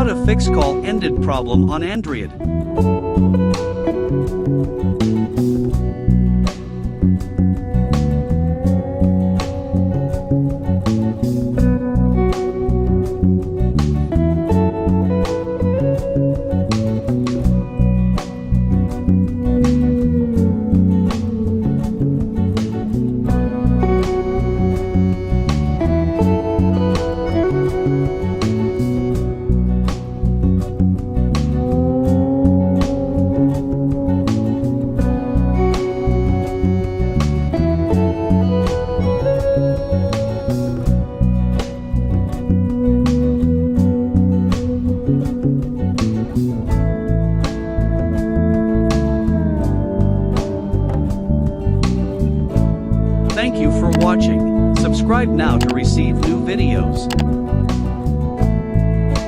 How to fix call ended problem on Android. Thank you for watching. Subscribe now to receive new videos.